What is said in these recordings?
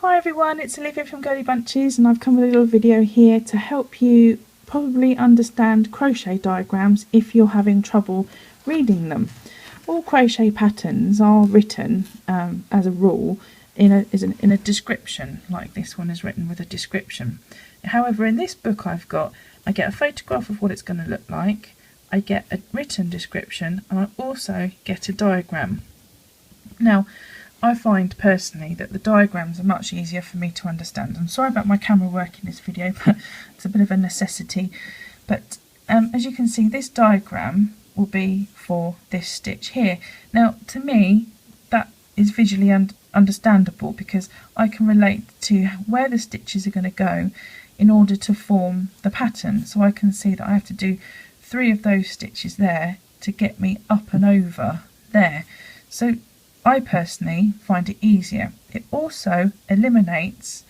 Hi everyone, it's Olivia from Girlybunches, and I've come with a little video here to help you probably understand crochet diagrams if you're having trouble reading them. All crochet patterns are written as a rule in a description, like this one is written with a description. However, in this book I get a photograph of what it's going to look like, I get a written description, and I also get a diagram. Now, I find personally that the diagrams are much easier for me to understand. I'm sorry about my camera work in this video, but it's a bit of a necessity. But as you can see, this diagram will be for this stitch here. Now, to me, that is visually understandable because I can relate to where the stitches are going to go in order to form the pattern. So I can see that I have to do 3 of those stitches there to get me up and over there. So I personally find it easier. It also eliminates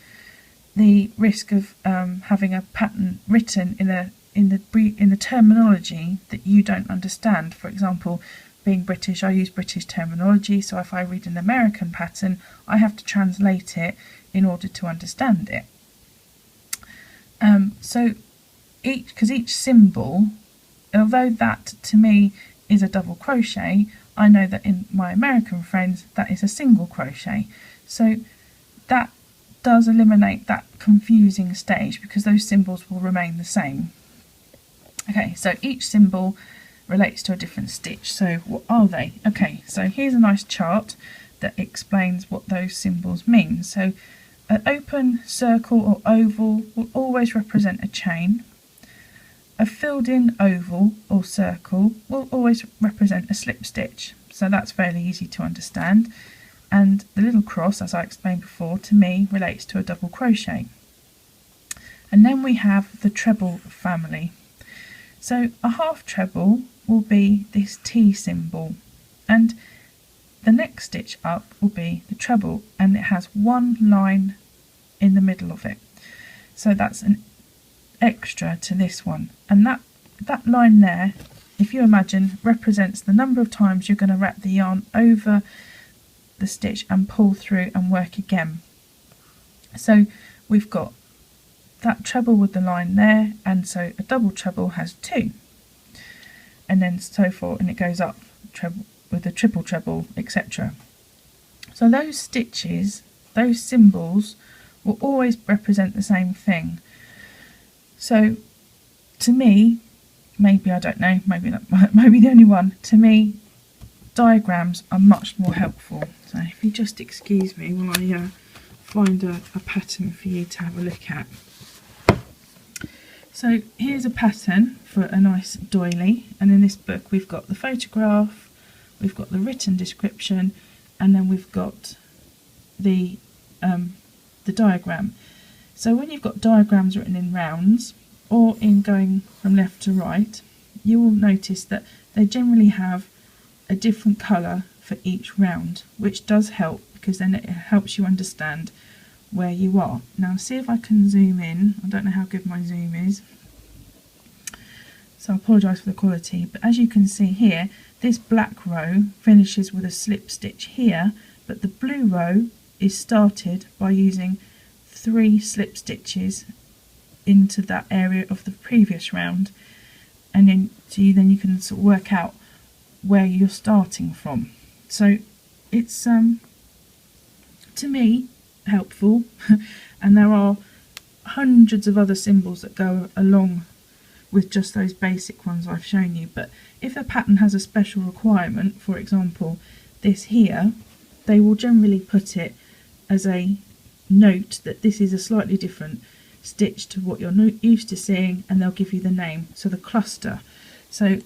the risk of having a pattern written in the terminology that you don't understand. For example, being British, I use British terminology, so if I read an American pattern, I have to translate it in order to understand it. So each symbol, although that to me is a double crochet, I know that in my American friends that is a single crochet. So that does eliminate that confusing stage because those symbols will remain the same. Okay, so each symbol relates to a different stitch. So what are they? Okay, so here's a nice chart that explains what those symbols mean. So an open circle or oval will always represent a chain. A filled-in oval or circle will always represent a slip stitch, so that's fairly easy to understand. And the little cross, as I explained before, to me relates to a double crochet. And then we have the treble family. So a half treble will be this T symbol, and the next stitch up will be the treble, and it has one line in the middle of it. So that's an extra to this one, and that line there, if you imagine, represents the number of times you're going to wrap the yarn over the stitch and pull through and work again. So we've got that treble with the line there, and so a double treble has 2, and then so forth, and it goes up treble with a triple treble, etc. So those stitches, those symbols, will always represent the same thing. So to me, maybe, I don't know, maybe the only one, to me diagrams are much more helpful. So if you just excuse me while I find a pattern for you to have a look at. So here's a pattern for a nice doily, and in this book we've got the photograph, we've got the written description, and then we've got the diagram. So when you've got diagrams written in rounds or in going from left to right, you will notice that they generally have a different colour for each round, which does help because then it helps you understand where you are. Now see if I can zoom in. I don't know how good my zoom is, so I apologise for the quality, but as you can see here, this black row finishes with a slip stitch here, but the blue row is started by using 3 slip stitches into that area of the previous round, and then you can sort of work out where you're starting from. So it's to me helpful and there are hundreds of other symbols that go along with just those basic ones I've shown you, but if a pattern has a special requirement, for example this here, they will generally put it as a note that this is a slightly different stitch to what you're used to seeing, and they'll give you the name, so the cluster. So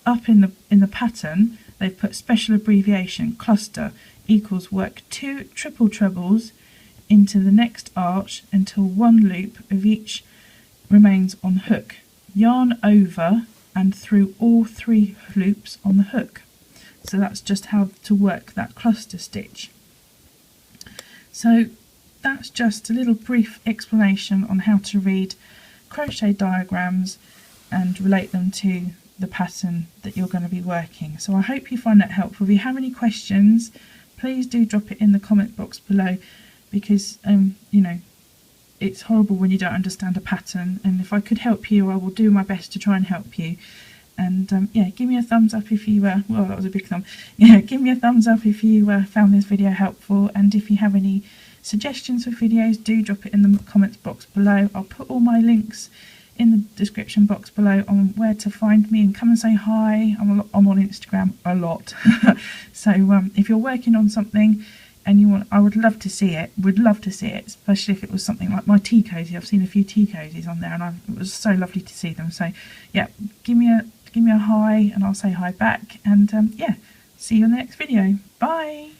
up in the pattern they've put special abbreviation cluster equals work 2 triple trebles into the next arch until 1 loop of each remains on hook, yarn over and through all 3 loops on the hook. So that's just how to work that cluster stitch. So that's just a little brief explanation on how to read crochet diagrams and relate them to the pattern that you're going to be working. So I hope you find that helpful. If you have any questions, please do drop it in the comment box below, because you know, it's horrible when you don't understand a pattern, and if I could help you, I will do my best to try and help you. And yeah, give me a thumbs up if you well, that was a big thumb. Yeah, give me a thumbs up if you found this video helpful, and if you have any suggestions for videos, do drop it in the comments box below. I'll put all my links in the description box below on where to find me, and come and say hi. I'm on Instagram a lot. So if you're working on something and you want, I would love to see it. Would love to see it, especially if it was something like my tea cozy. I've seen a few tea cozies on there, and it was so lovely to see them. So yeah, give me a hi, and I'll say hi back. And yeah, see you in the next video. Bye.